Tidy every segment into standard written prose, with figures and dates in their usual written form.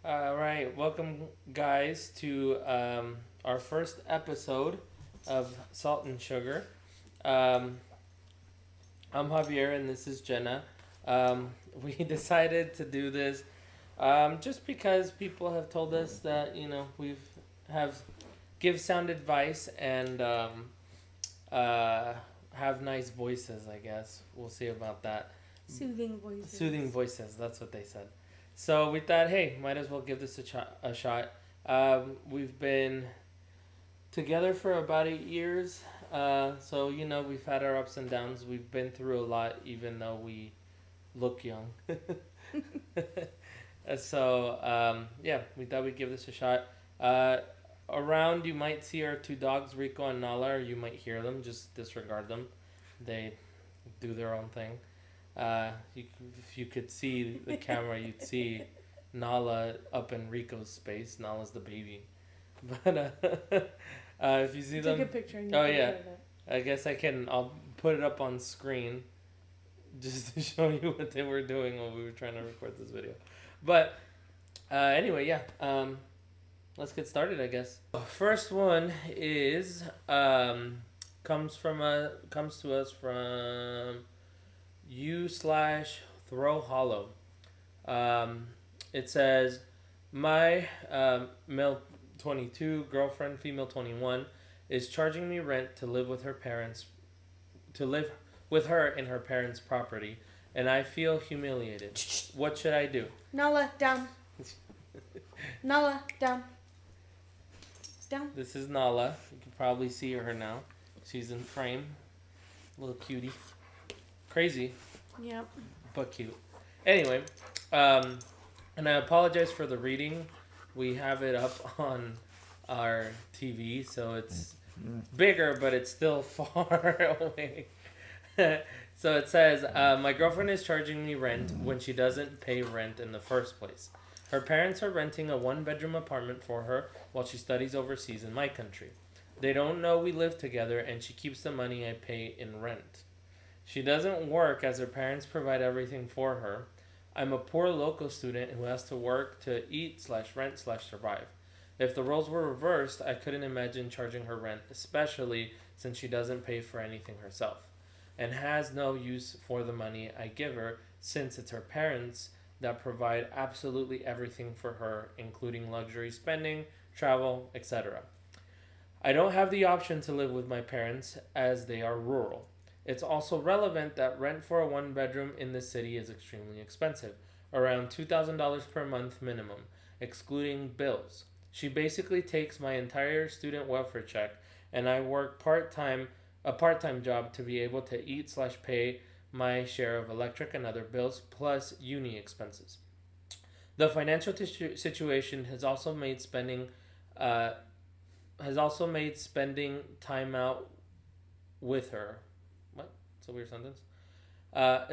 All right, welcome guys to our first episode of Salt and Sugar. Um, I'm Javier and this is Jenna. We decided to do this just because people have told us that we've have give sound advice and uh, have nice voices. I guess we'll see about that. Soothing voices. Soothing voices. That's what they said. So we thought, hey, might as well give this a shot. We've been together for about 8 years. So we've had our ups and downs. We've been through a lot, even though we look young. Yeah, we thought we'd give this a shot. Around, you might see our two dogs, Rico and Nala, or you might hear them. Just disregard them. They do their own thing. If you could see the camera, you'd see Nala up in Rico's space. Nala's the baby, but if you see Take them, a picture and you oh can yeah, put it up. I guess I can. I'll put it up on screen, just to show you what they were doing while we were trying to record this video. But anyway, yeah. Let's get started, I guess. First one is comes to us from u/throw hollow. It says, my male 22 girlfriend, female 21, is charging me rent to live with her parents, to live with her in her parents' property, and I feel humiliated. What should I do? Nala, down. Nala, down. Down. This is Nala. You can probably see her now. She's in frame. Little cutie. Crazy, Yep. but cute. Anyway, and I apologize for the reading. We have it up on our TV, so it's bigger, but it's still far away. So it says, my girlfriend is charging me rent when she doesn't pay rent in the first place. Her parents are renting a one-bedroom apartment for her while she studies overseas in my country. They don't know we live together, and she keeps the money I pay in rent. She doesn't work as her parents provide everything for her. I'm a poor local student who has to work to eat/rent/survive. If the roles were reversed, I couldn't imagine charging her rent, especially since she doesn't pay for anything herself and has no use for the money I give her since it's her parents that provide absolutely everything for her, including luxury spending, travel, etc. I don't have the option to live with my parents as they are rural. It's also relevant that rent for a one bedroom in the city is extremely expensive, around $2,000 per month minimum, excluding bills. She basically takes my entire student welfare check, and I work a part-time job to be able to eat/pay my share of electric and other bills plus uni expenses. The financial situation uh, has also made spending time out with her. What? It's a weird sentence. Uh,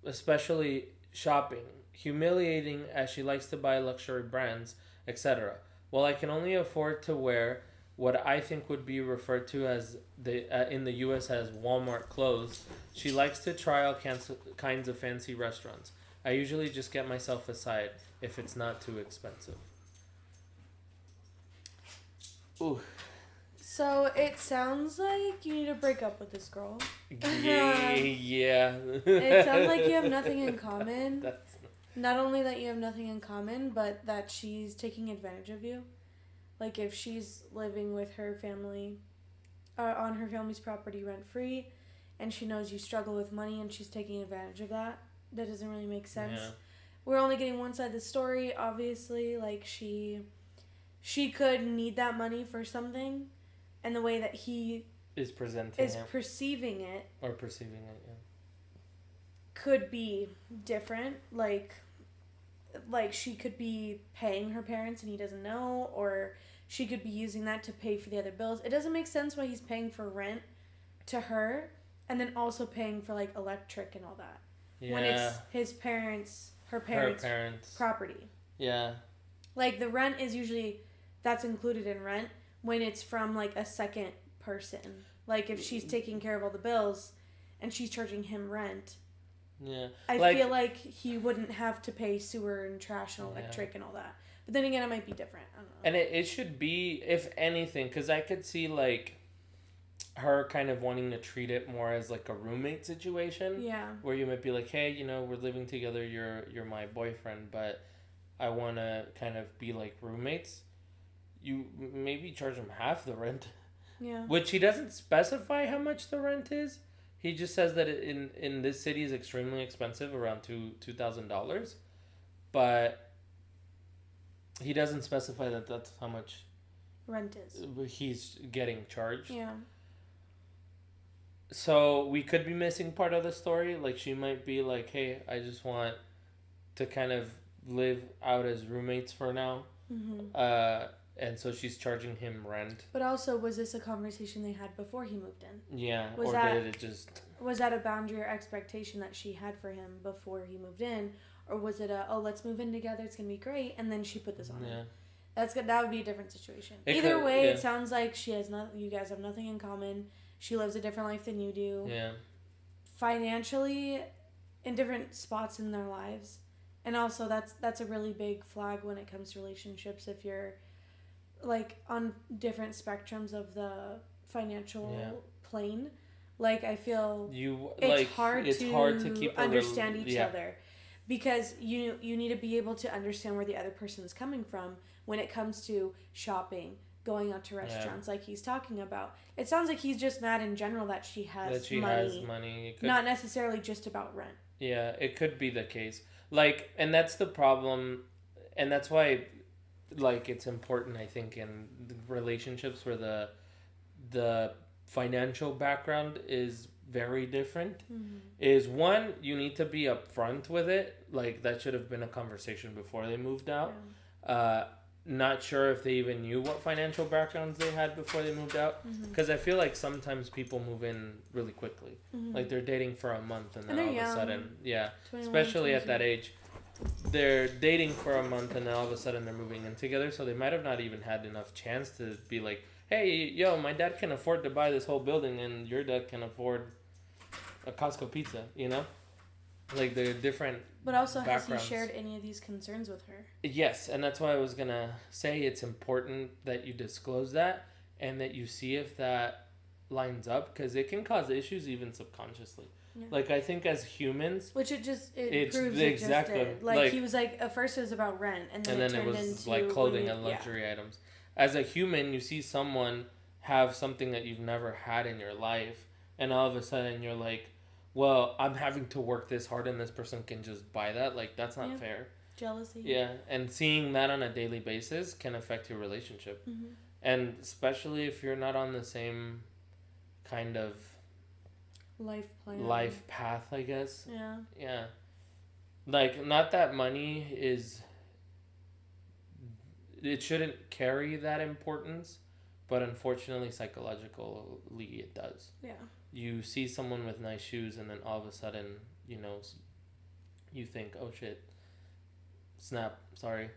Especially shopping, humiliating as she likes to buy luxury brands, etc. While I can only afford to wear what I think would be referred to as in the U.S. as Walmart clothes, she likes to try all kinds of fancy restaurants. I usually just get myself aside if it's not too expensive. Ooh. So it sounds like you need to break up with this girl. Yeah. It sounds like you have nothing in common. That's Not only that you have nothing in common, but that she's taking advantage of you. Like if she's living with her family, on her family's property rent free, and she knows you struggle with money and she's taking advantage of that. That doesn't really make sense. yeah. We're only getting one side of the story, obviously. Like she could need that money for something, and the way that he Is presenting is it perceiving it or perceiving it. Yeah. could be different. Like she could be paying her parents and he doesn't know, or she could be using that to pay for the other bills. It doesn't make sense why he's paying for rent to her and then also paying for like electric and all that. Yeah. When it's her parents' property. Yeah. Like the rent is usually that's included in rent when it's from like a second person. Like if she's taking care of all the bills and she's charging him rent, Yeah. I Like, feel like he wouldn't have to pay sewer and trash and yeah. electric and all that. But then again, it might be different. I don't know. And it should be, if anything, because I could see, like, her kind of wanting to treat it more as, like, a roommate situation. Yeah. Where you might be like, hey, you know, we're living together, you're my boyfriend, but I want to kind of be like roommates. You maybe charge him half the rent. Yeah. Which he doesn't specify how much the rent is. He just says that in this city is extremely expensive, around $2,000. But he doesn't specify that that's how much Rent is. he's getting charged. Yeah. So we could be missing part of the story. Like, she might be like, hey, I just want to kind of live out as roommates for now. Mm-hmm. And so she's charging him rent. But also, was this a conversation they had before he moved in? Yeah. Was or that- did it just... Was that a boundary or expectation that she had for him before he moved in? Or was it let's move in together, it's going to be great, and then she put this on him? That would be a different situation. Either way, it sounds like she has you guys have nothing in common. She lives a different life than you do. Yeah. Financially, in different spots in their lives. And also, that's a really big flag when it comes to relationships. If you're, like, on different spectrums of the financial plane. Like, I feel it's hard to keep understand each other. Because you need to be able to understand where the other person is coming from when it comes to shopping, going out to restaurants, like he's talking about. It sounds like he's just mad in general that she has money. Not necessarily just about rent. Yeah, it could be the case. Like, and that's the problem, and that's why, like, it's important, I think, in relationships where the financial background is very different. Mm-hmm. Is one, you need to be upfront with it. Like, that should have been a conversation before they moved out. Yeah. Not sure if they even knew what financial backgrounds they had before they moved out. Because I feel like sometimes people move in really quickly. Mm-hmm. Like, they're dating for a month and then all of a sudden, 21, especially 22. At that age, they're dating for a month and then all of a sudden they're moving in together. So they might have not even had enough chance to be like, hey, yo, my dad can afford to buy this whole building and your dad can afford a Costco pizza, you know? Like, they're different. But also, backgrounds. Has he shared any of these concerns with her? Yes, and that's why I was going to say it's important that you disclose that and that you see if that lines up, because it can cause issues even subconsciously. Yeah. Like, I think as humans... Which it proves exactly. It just did. Like, he was like, at first it was about rent, and then it turned into... like, clothing and luxury items. As a human, you see someone have something that you've never had in your life, and all of a sudden you're like, well, I'm having to work this hard and this person can just buy that. Like, that's not fair. Jealousy. Yeah, and seeing that on a daily basis can affect your relationship. Mm-hmm. And especially if you're not on the same kind of... life path, I guess. Yeah. Yeah. Like, not that money is... It shouldn't carry that importance, but unfortunately, psychologically, it does. Yeah. You see someone with nice shoes, and then all of a sudden, you know, you think, oh shit, snap, sorry.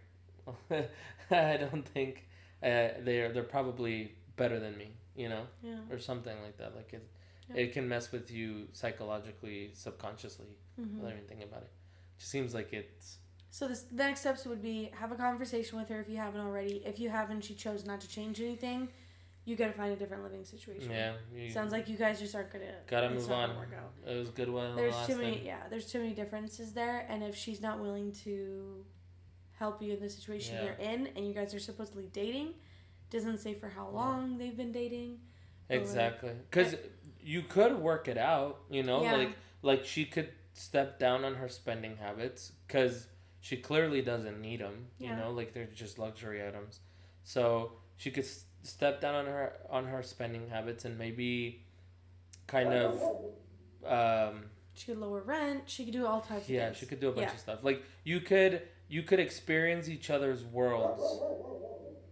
I don't think they're probably better than me, you know? Yeah. Or something like that. Like, it can mess with you psychologically, subconsciously, without even thinking about it. It just seems like it's... So the next steps would be have a conversation with her if you haven't already. If you haven't, she chose not to change anything, you got to find a different living situation. Yeah. Sounds like you guys just aren't going to... Got to move on. Work out. It was good one. There's too many differences there. And if she's not willing to help you in the situation you're in, and you guys are supposedly dating, doesn't say for how long they've been dating. Exactly. Because you could work it out, you know? Yeah. Like she could step down on her spending habits because... She clearly doesn't need them, you know, like they're just luxury items. So she could step down on her spending habits and maybe kind of... she could lower rent. She could do all types of things. Yeah, she could do a bunch of stuff. Like, you could experience each other's worlds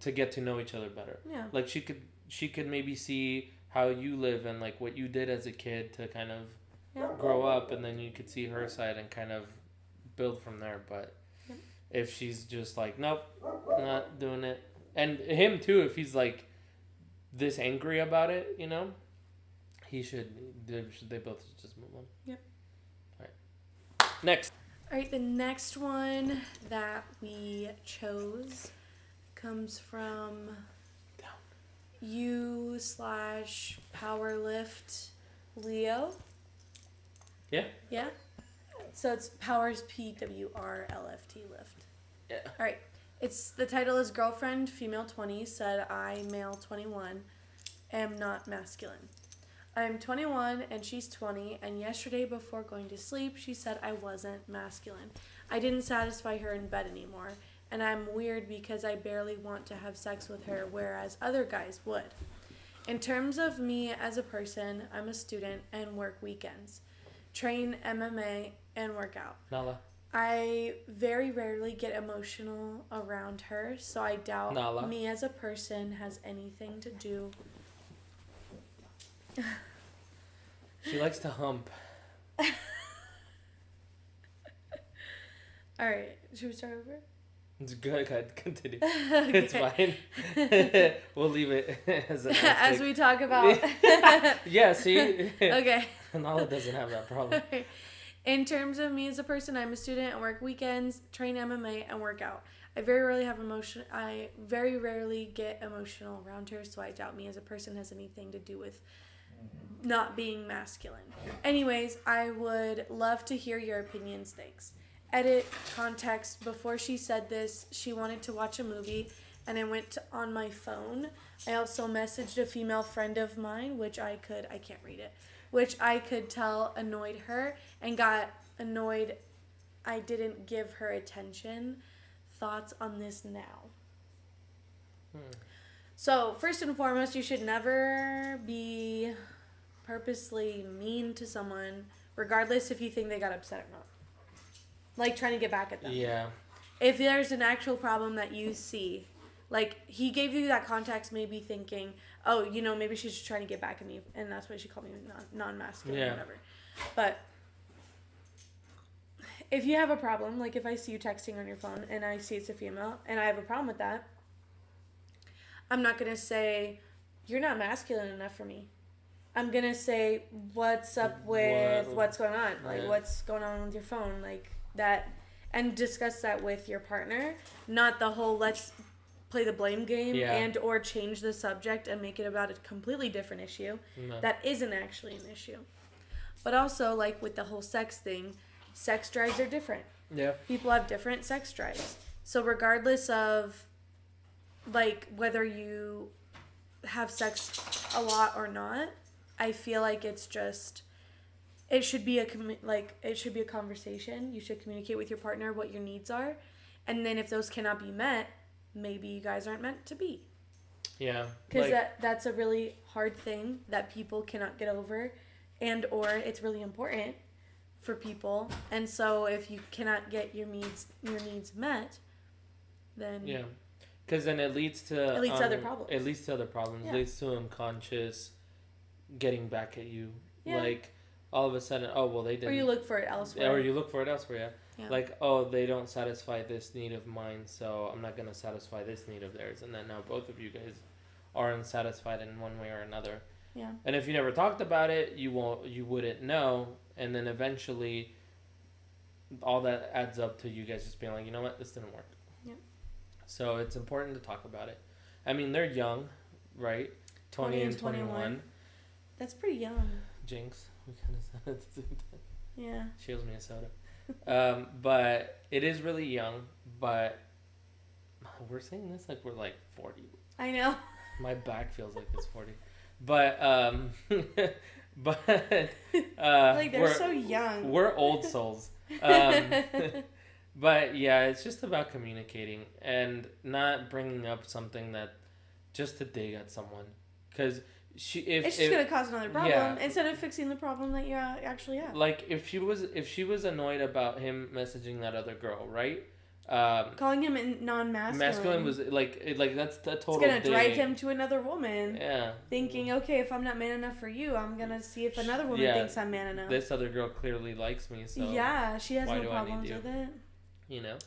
to get to know each other better. Yeah. Like, she could maybe see how you live and, like, what you did as a kid to kind of grow up, and then you could see her side and kind of build from there. But if she's just like, nope, not doing it, and him too, if he's like this angry about it, you know, they both just move on. Yep. All right. Next. All right, the next one that we chose comes from U/Powerlift Leo. Yeah. Yeah. So it's Powers PWRLFT lift. Yeah. All right. The title is Girlfriend, Female 20, said I, male 21, am not masculine. I'm 21 and she's 20, and yesterday before going to sleep, she said I wasn't masculine. I didn't satisfy her in bed anymore, and I'm weird because I barely want to have sex with her, whereas other guys would. In terms of me as a person, I'm a student and work weekends, train MMA, and work out. Nala. I very rarely get emotional around her, so I doubt me as a person has anything to do. She likes to hump. Alright, should we start over? It's good, continue. Okay. It's fine. We'll leave it as an as we talk about. Yeah, see? Okay. Nala doesn't have that problem. In terms of me as a person, I'm a student and work weekends, train MMA, and work out. I very rarely get emotional around her, so I doubt me as a person has anything to do with not being masculine. Anyways, I would love to hear your opinions. Thanks. Edit context. Before she said this, she wanted to watch a movie, and I went on my phone. I also messaged a female friend of mine, which I can't read it, which I could tell annoyed her, and got annoyed I didn't give her attention. Thoughts on this now? So, first and foremost, you should never be purposely mean to someone, regardless if you think they got upset or not. Like, trying to get back at them. Yeah. If there's an actual problem that you see, like, he gave you that context maybe thinking, oh, maybe she's just trying to get back at me, and that's why she called me non-masculine or whatever. But if you have a problem, like if I see you texting on your phone and I see it's a female and I have a problem with that, I'm not going to say, you're not masculine enough for me. I'm going to say, what's up with what's going on? Like, what's going on with your phone? Like, that, and discuss that with your partner, not the whole let's play the blame game and or change the subject and make it about a completely different issue that isn't actually an issue. But also, like with the whole sex thing, sex drives are different. Yeah. People have different sex drives. So regardless of, like, whether you have sex a lot or not, I feel like it's just, it should be a conversation. You should communicate with your partner what your needs are. And then if those cannot be met, maybe you guys aren't meant to be. Yeah. Because that's a really hard thing that people cannot get over, and or it's really important for people. And so if you cannot get your needs met, then because then it leads to other problems. It leads to other problems. It leads to unconscious getting back at you. Yeah. Like all of a sudden, oh well, they didn't. Or you look for it elsewhere. Yeah. Like, oh, they don't satisfy this need of mine, so I'm not gonna satisfy this need of theirs, and then now both of you guys are unsatisfied in one way or another. Yeah. And if you never talked about it, you wouldn't know, and then eventually all that adds up to you guys just being like, you know what, this didn't work. Yeah. So it's important to talk about it. I mean, they're young, right? 20 and 21. That's pretty young. Jinx. We kind of said it at the same time. Yeah. She owes me a soda. But it is really young, but we're saying this like we're like 40. I know. My back feels like it's 40. But like they're so young. We're old souls. But yeah, it's just about communicating and not bringing up something that just to dig at someone, because it's just gonna cause another problem instead of fixing the problem that you actually have. Like if she was annoyed about him messaging that other girl, right? Calling him non-masculine. Masculine was like that's the total. It's gonna drive him to another woman. Yeah. Thinking, okay, if I'm not man enough for you, I'm gonna see if another woman thinks I'm man enough. This other girl clearly likes me, so she has no problems with it. You know.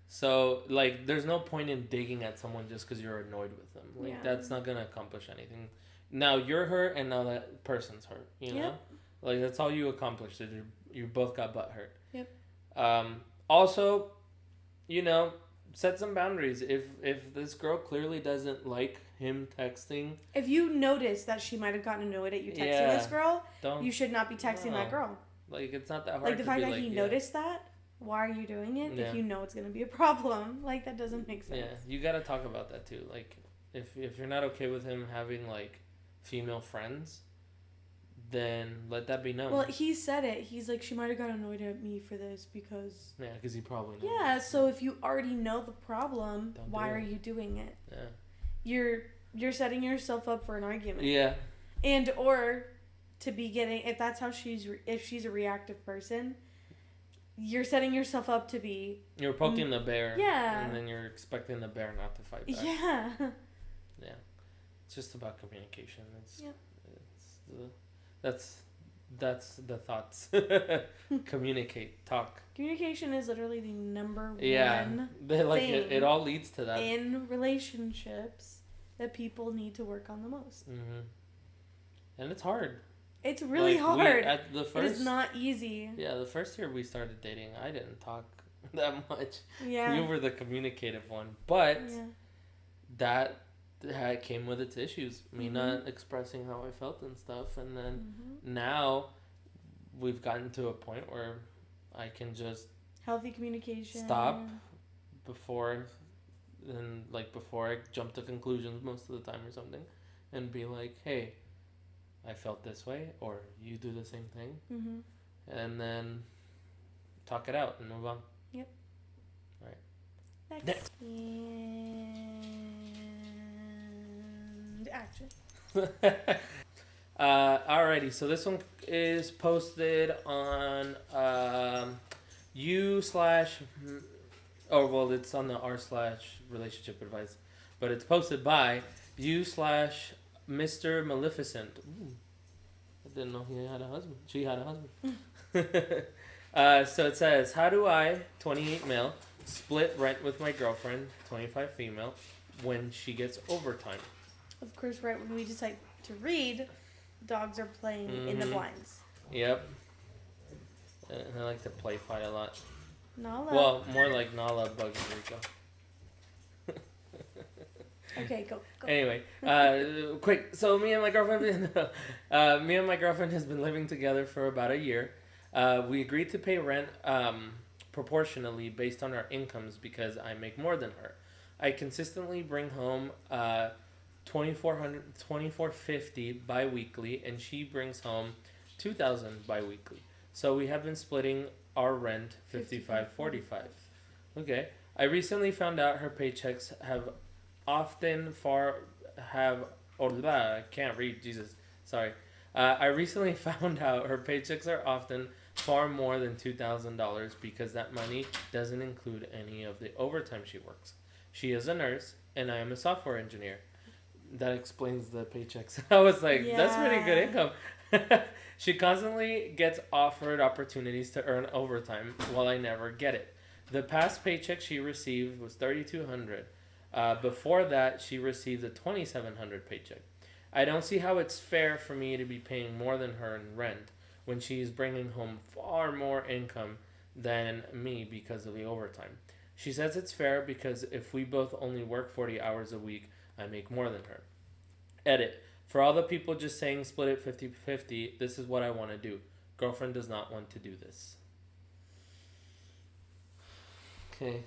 So like, there's no point in digging at someone just because you're annoyed with them. Like that's not gonna accomplish anything. Now you're hurt, and now that person's hurt. You know, like that's all you accomplished. You both got butt hurt. Yep. Also, set some boundaries. If this girl clearly doesn't like him texting, if you notice that she might have gotten annoyed at you texting this girl, you should not be texting that girl. Like, it's not that hard. Like, the fact that he noticed that, why are you doing it if you know it's going to be a problem? Like, that doesn't make sense. Yeah, you got to talk about that too. Like, if you're not okay with him having, like, female friends, then let that be known. Well, he said it. He's like, she might have got annoyed at me for this because... Yeah, because he probably knows. Yeah, so if you already know the problem, why are you doing it? Yeah. You're setting yourself up for an argument. Yeah. And, or... to be getting, if that's how if she's a reactive person, you're setting yourself up to be... You're poking the bear. Yeah. And then you're expecting the bear not to fight back. Yeah. Yeah. It's just about communication. That's the thoughts. Communicate. Talk. Communication is literally the number one thing it all leads to that. In relationships that people need to work on the most. Mm-hmm. And it's hard. It's really hard. It is not easy. Yeah, the first year we started dating, I didn't talk that much. Yeah. You were the communicative one. But that came with its issues. Me not expressing how I felt and stuff. And then now we've gotten to a point where I can just... healthy communication. Stop before I jump to conclusions most of the time or something. And be like, hey... I felt this way, or you do the same thing, and then talk it out and move on. Yep. Right. Next. And action. Alrighty, so this one is posted on it's on the r/relationship advice, but it's posted by Mr. Maleficent. Ooh, I didn't know he had a husband. She had a husband. So it says, how do I, 28 male, split rent with my girlfriend, 25 female, when she gets overtime? Of course, right when we decide to read, dogs are playing in the blinds. Yep. I like to play fight a lot. Nala. Well, more like Nala, Bugs, Rico. Okay, go. Anyway, quick. So me and my girlfriend has been living together for about a year. We agreed to pay rent proportionally based on our incomes because I make more than her. I consistently bring home $2,450 bi-weekly, and she brings home $2,000 bi-weekly. So we have been splitting our rent 55-45. Okay. I recently found out her paychecks I can't read, Jesus. Sorry. I recently found out her paychecks are often far more than $2,000 because that money doesn't include any of the overtime she works. She is a nurse, and I am a software engineer. That explains the paychecks. I was like, that's pretty good income. She constantly gets offered opportunities to earn overtime while I never get it. The past paycheck she received was $3,200. Before that, she received a $2,700 paycheck. I don't see how it's fair for me to be paying more than her in rent when she's bringing home far more income than me because of the overtime. She says it's fair because if we both only work 40 hours a week, I make more than her. Edit. For all the people just saying split it 50-50, this is what I want to do. Girlfriend does not want to do this. Okay.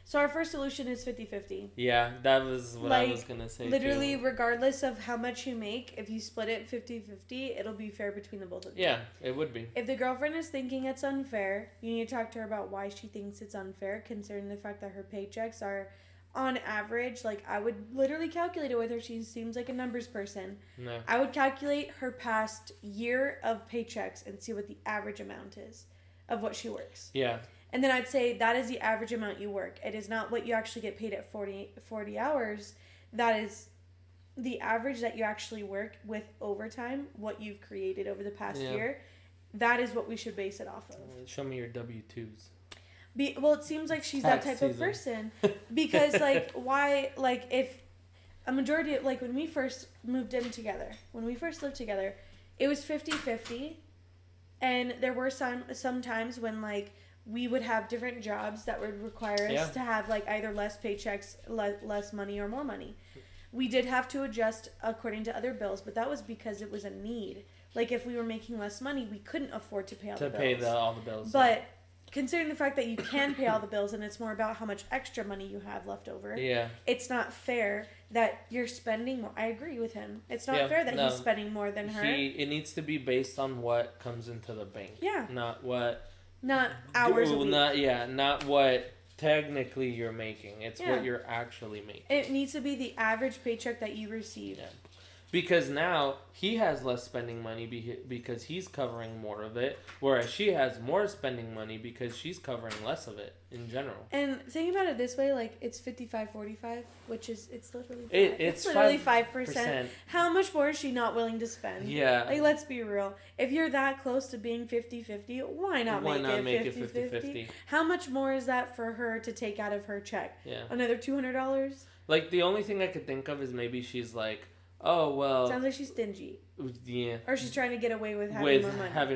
So our first solution is 50-50. Yeah, that was what I was going to say. Literally, regardless of how much you make, if you split it 50-50, it'll be fair between the both of you. Yeah, it would be. If the girlfriend is thinking it's unfair, you need to talk to her about why she thinks it's unfair, considering the fact that her paychecks are, on average, like, I would literally calculate it with her. She seems like a numbers person. No. I would calculate her past year of paychecks and see what the average amount is of what she works. Yeah. And then I'd say that is the average amount you work. It is not what you actually get paid at 40 hours. That is the average that you actually work with overtime, what you've created over the past year. That is what we should base it off of. Show me your W-2s. Well, it seems like she's that type of person. Because, like, why, like, if a majority of, like, when we first moved in together, when we first lived together, it was 50-50. And there were some times when, like, we would have different jobs that would require us Yeah. to have like either less paychecks, less money, or more money. We did have to adjust according to other bills, but that was because it was a need. Like if we were making less money, we couldn't afford to pay all the bills. all the bills. But considering the fact that you can pay all the bills and it's more about how much extra money you have left over, yeah. it's not fair that you're spending more. I agree with him. It's not Yeah, fair that no. he's spending more than her. It needs to be based on what comes into the bank. Yeah. Not what Not hours a Ooh, week. not what technically you're making. It's Yeah. what you're actually making. It needs to be the average paycheck that you receive. Yeah. Because now he has less spending money because he's covering more of it, whereas she has more spending money because she's covering less of it in general. And think about it this way, like it's 55-45, which is it's literally It's literally 5%. 5%. How much more is she not willing to spend? Yeah. Like let's be real. If you're that close to being 50-50, why not make it 50-50? How much more is that for her to take out of her check? Yeah. Another $200? Like the only thing I could think of is maybe she's like, oh well. Sounds like she's stingy. Yeah. Or she's trying to get away with having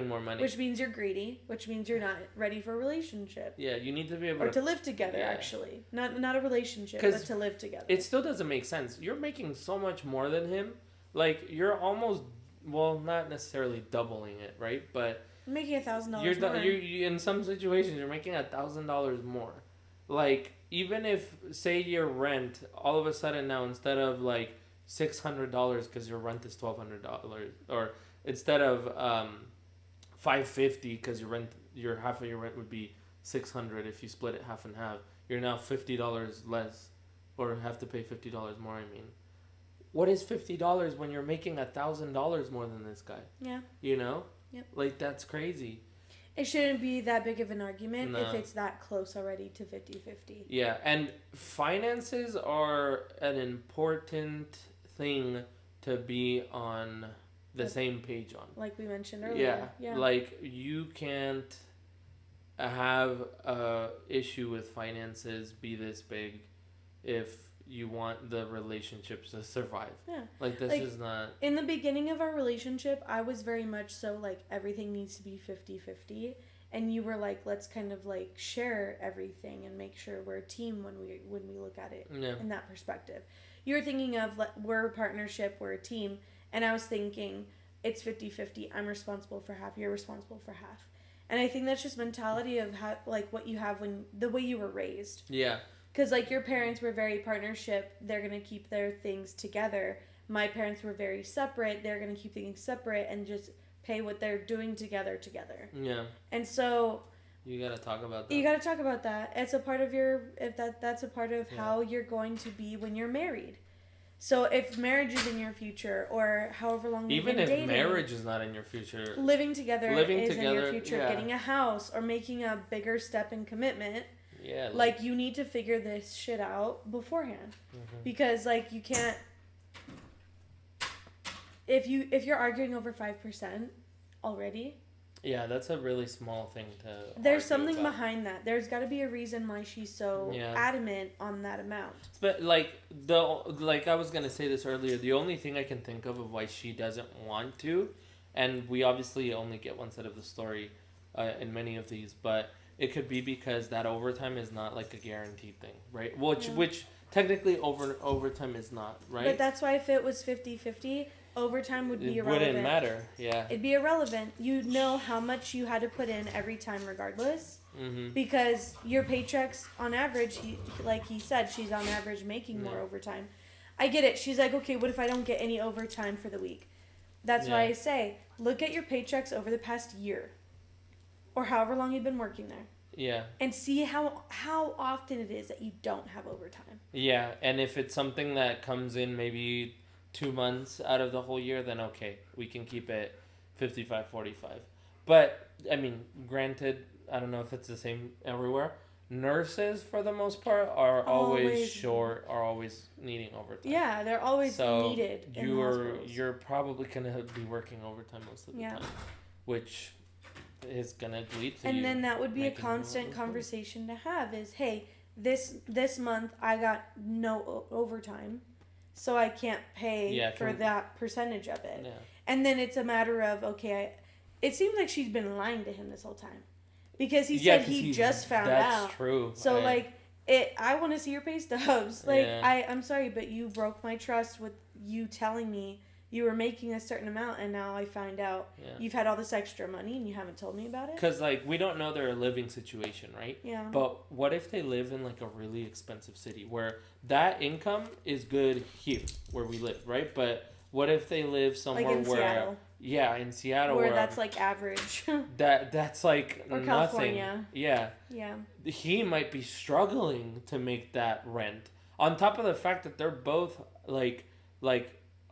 more money. money. Which means you're greedy, which means you're not ready for a relationship. Yeah, you need to be able Or to live together, Yeah. actually. Not a relationship, 'Cause but to live together. It still doesn't make sense. You're making so much more than him. Like you're almost, well, not necessarily doubling it, right? But Making $1,000 you're more. you in some situations you're making $1,000 more. Like even if say your rent all of a sudden now instead of like $600 because your rent is $1,200 or instead of $550 because your half of your rent would be $600 if you split it half and half, you're now $50 less or have to pay $50 more. I mean, what is $50 when you're making $1,000 more than this guy? Yeah. You know? Yep. Like that's crazy. It shouldn't be that big of an argument No. if it's that close already to 50-50. Yeah, and finances are an important thing to be on the same page on. Like we mentioned earlier. Yeah. Like you can't have a issue with finances be this big if you want the relationships to survive. Yeah. Like this is not. In the beginning of our relationship, I was very much so like everything needs to be 50-50. And you were like, let's kind of like share everything and make sure we're a team when we look at it in that perspective. You were thinking of we're a partnership, we're a team. And I was thinking it's 50-50. I'm responsible for half. You're responsible for half. And I think that's just mentality of how, like what you have when the way you were raised. Yeah. Because like your parents were very partnership. They're going to keep their things together. My parents were very separate. They're going to keep things separate and just pay what they're doing together. Yeah. And so you got to talk about that. You got to talk about that. It's a part of that's a part of how you're going to be when you're married. So if marriage is in your future or however long you've been dating, marriage is not in your future, living together is in your future, getting a house or making a bigger step in commitment. Yeah. Like you need to figure this shit out beforehand. Mm-hmm. Because like you can't if you're arguing over 5% already. Yeah, that's a really small thing to. There's something behind that. There's got to be a reason why she's so adamant on that amount. But like I was gonna say this earlier, the only thing I can think of why she doesn't want to, and we obviously only get one side of the story, in many of these, but it could be because that overtime is not like a guaranteed thing, right? Which technically overtime is not, right? But that's why if it was 50-50. Overtime would be irrelevant. It wouldn't matter, yeah. It'd be irrelevant. You'd know how much you had to put in every time regardless. Mm-hmm. Because your paychecks, on average, like he said, she's on average making more overtime. I get it. She's like, okay, what if I don't get any overtime for the week? That's why I say, look at your paychecks over the past year. Or however long you've been working there. Yeah. And see how often it is that you don't have overtime. Yeah, and if it's something that comes in maybe 2 months out of the whole year, then okay, we can keep it 55-45. But I mean, granted, I don't know if it's the same everywhere. Nurses, for the most part, are always needing overtime. Yeah, they're always needed. You're probably gonna be working overtime most of the time, which is gonna lead to. And then that would be a constant conversation to have. Is hey, this month I got no overtime. So I can't pay for that percentage of it. Yeah. And then it's a matter of, okay, it seems like she's been lying to him this whole time. because he Yeah, said 'cause he just found that's out. true. So like I want to see your pay stubs. Like Yeah. I'm sorry, but you broke my trust with you telling me you were making a certain amount, and now I find out Yeah. you've had all this extra money and you haven't told me about it. Because, like, we don't know their living situation, right? Yeah. But what if they live in, like, a really expensive city where that income is good here, where we live, right? But what if they live somewhere Like in where... Seattle. Yeah, in Seattle. Where that's, like, average. That's, like, or nothing. California. Yeah. Yeah. He might be struggling to make that rent. On top of the fact that they're both, like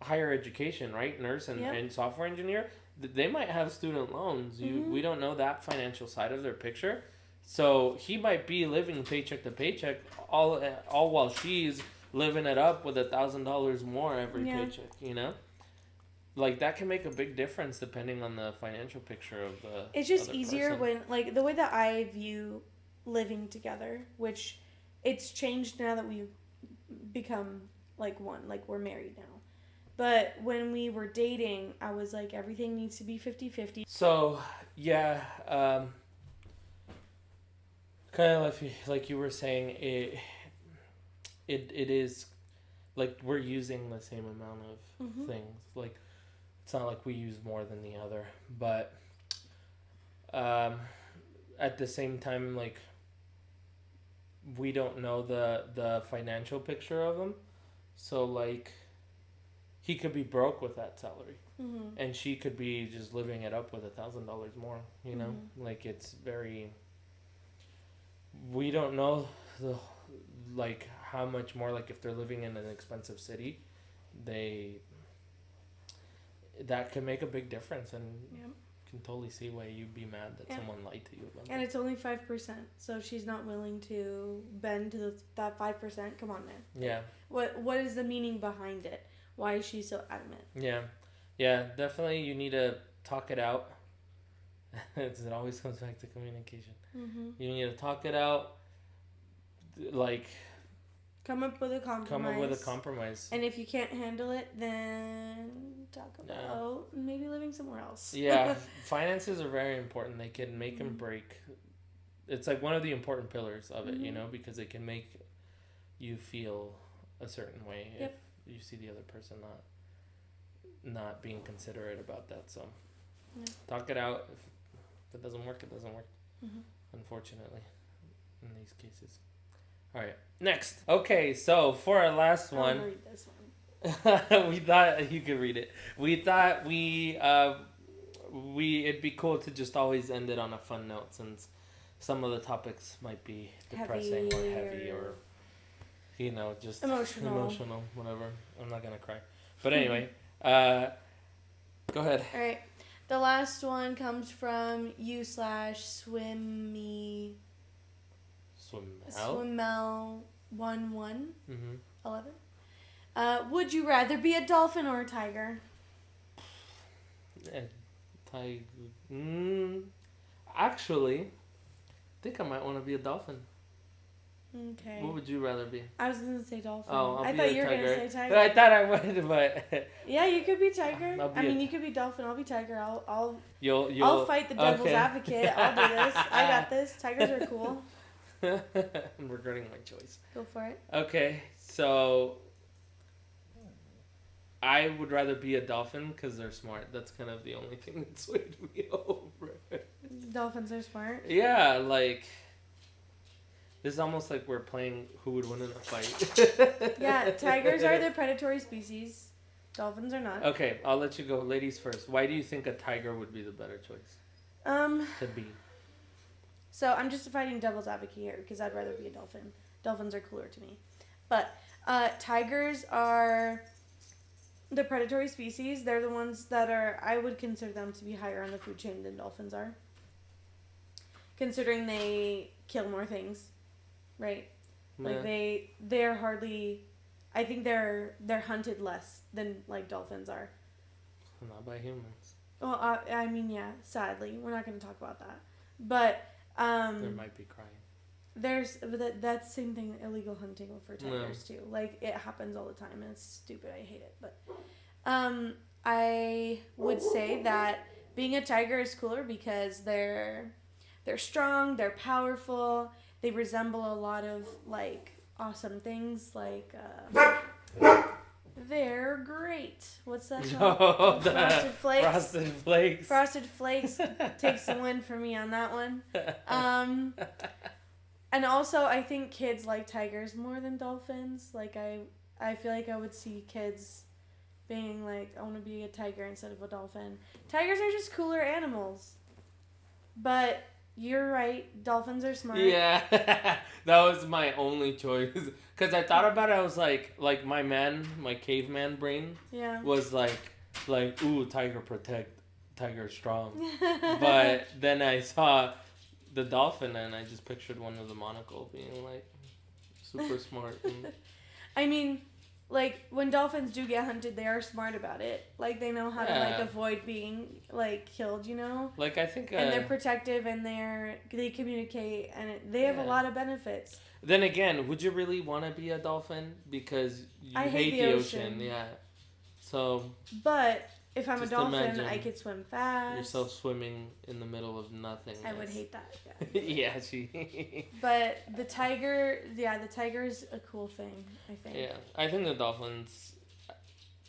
higher education, right? Nurse and software engineer. They might have student loans. We don't know that financial side of their picture. So he might be living paycheck to paycheck, all while she's living it up with $1,000 more every paycheck. You know, like that can make a big difference depending on the financial picture of the. It's just other easier person. when, like, the way that I view living together, which it's changed now that we've become like one, like we're married now. But when we were dating, I was like, everything needs to be 50-50. So, yeah, kind of like you were saying, it is, like, we're using the same amount of things. Like, it's not like we use more than the other. But at the same time, like, we don't know the financial picture of them. So, like... He could be broke with that salary, and she could be just living it up with $1,000 more. You know, like it's very. We don't know like how much more. Like if they're living in an expensive city, that can make a big difference, and can totally see why you'd be mad that someone lied to you about that. And it's only 5%, so she's not willing to bend to that 5%. Come on, man. Yeah. What is the meaning behind it? Why is she so adamant? Yeah, definitely you need to talk it out. It always comes back to communication. You need to talk it out, like... Come up with a compromise. And if you can't handle it, then talk about maybe living somewhere else. Yeah, finances are very important. They can make and break. It's like one of the important pillars of it, you know, because it can make you feel a certain way if you see the other person not being considerate about that. So talk it out. If it doesn't work, it doesn't work. Unfortunately, in these cases. All right, next. Okay, so for our last one, I'll read this one. we thought you could read it. We thought it'd be cool to just always end it on a fun note, since some of the topics might be depressing or heavy or you know, just emotional, whatever. I'm not gonna cry, but anyway, go ahead. All right, the last one comes from u/swimmy. Swimmel11. 11. Would you rather be a dolphin or a tiger? Actually, I think I might want to be a dolphin. Okay. What would you rather be? I was gonna say dolphin. Oh, I thought you were gonna say tiger. I thought I would, but yeah, you could be tiger. You could be dolphin. I'll be tiger. I'll fight the devil's advocate. I'll do this. I got this. Tigers are cool. I'm regretting my choice. Go for it. Okay, so I would rather be a dolphin because they're smart. That's kind of the only thing that swayed me over. Dolphins are smart? Yeah, like... This is almost like we're playing who would win in a fight. Yeah, tigers are the predatory species. Dolphins are not. Okay, I'll let you go. Ladies first. Why do you think a tiger would be the better choice? To be. So I'm just fighting devil's advocate here because I'd rather be a dolphin. Dolphins are cooler to me. But tigers are the predatory species. They're the ones that are, I would consider them to be higher on the food chain than dolphins are. Considering they kill more things. Right? Yeah. Like they're hardly, I think they're hunted less than like dolphins are. Not by humans. Well, I mean, yeah, sadly. We're not going to talk about that. But there might be crying. That's the same thing, illegal hunting for tigers too. Like it happens all the time and it's stupid. I hate it. But I would say that being a tiger is cooler because they're they're strong, they're powerful, they resemble a lot of like awesome things like they're great. What's that called? Oh, Frosted Flakes. Frosted Flakes. Frosted Flakes takes the win for me on that one. And also, I think kids like tigers more than dolphins. Like, I feel like I would see kids being like, I want to be a tiger instead of a dolphin. Tigers are just cooler animals. But you're right. Dolphins are smart. Yeah, that was my only choice. Because I thought about it, I was like my caveman brain Yeah. was like, ooh, tiger protect, tiger strong. But then I saw the dolphin and I just pictured one with a monocle being like super smart. And... I mean, like, when dolphins do get hunted, they are smart about it. Like, they know how to, like, avoid being, like, killed, you know? Like, I think... and they're protective and they communicate and they have a lot of benefits. Then again, would you really want to be a dolphin? Because you I hate the ocean. Yeah. So... But... if I'm a dolphin, I could swim fast. Yourself swimming in the middle of nothing. I would hate that. Yeah, But the tiger's a cool thing, I think. Yeah, I think the dolphins...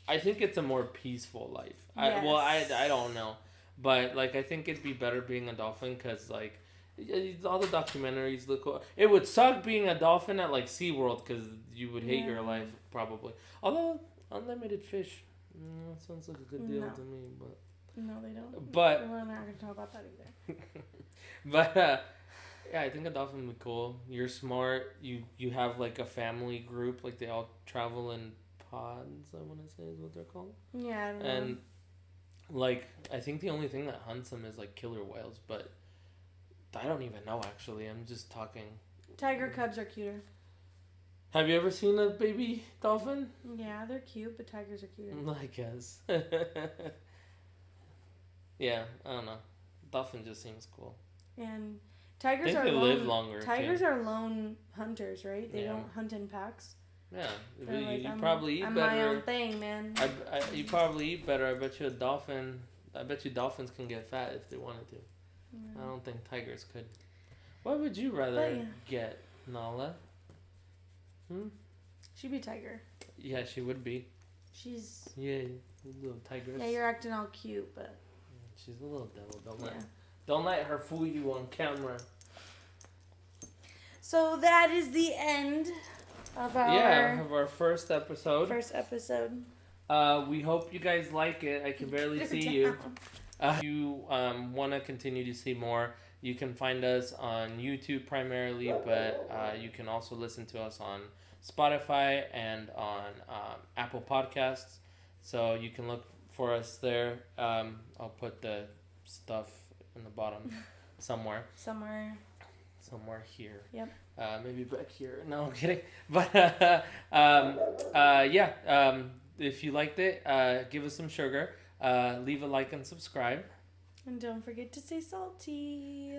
I think it's a more peaceful life. Yes. I don't know. But, like, I think it'd be better being a dolphin because, like, all the documentaries look cool. It would suck being a dolphin at, like, SeaWorld because you would hate your life, probably. Although, unlimited fish... sounds like a good deal to me, but... No, they don't. But... we're not going to talk about that either. But, yeah, I think a dolphin would be cool. You're smart. You have, like, a family group. Like, they all travel in pods, I want to say is what they're called. Yeah, I don't know. And, like, I think the only thing that hunts them is, like, killer whales. But I don't even know, actually. I'm just talking. Tiger cubs are cuter. Have you ever seen a baby dolphin? Yeah, they're cute, but tigers are cuter. I guess. Yeah, I don't know. Dolphin just seems cool. And tigers live longer. Tigers are lone hunters, right? They don't hunt in packs. Yeah, like, you probably eat I'm better. my own thing, man. You probably eat better. I bet you dolphins can get fat if they wanted to. Yeah. I don't think tigers could. What would you rather get, Nala? She'd be tiger. Yeah, she would be. She's... yeah, little tigress. Yeah, you're acting all cute, but... she's a little devil. Don't let her fool you on camera. So that is the end of our first episode. We hope you guys like it. I can barely see you. If you want to continue to see more, you can find us on YouTube primarily, but you can also listen to us on Spotify and on Apple Podcasts. So you can look for us there. I'll put the stuff in the bottom somewhere. Somewhere here. Yep. Maybe back here. No, I'm kidding. But if you liked it, give us some sugar. Leave a like and subscribe. And don't forget to stay salty.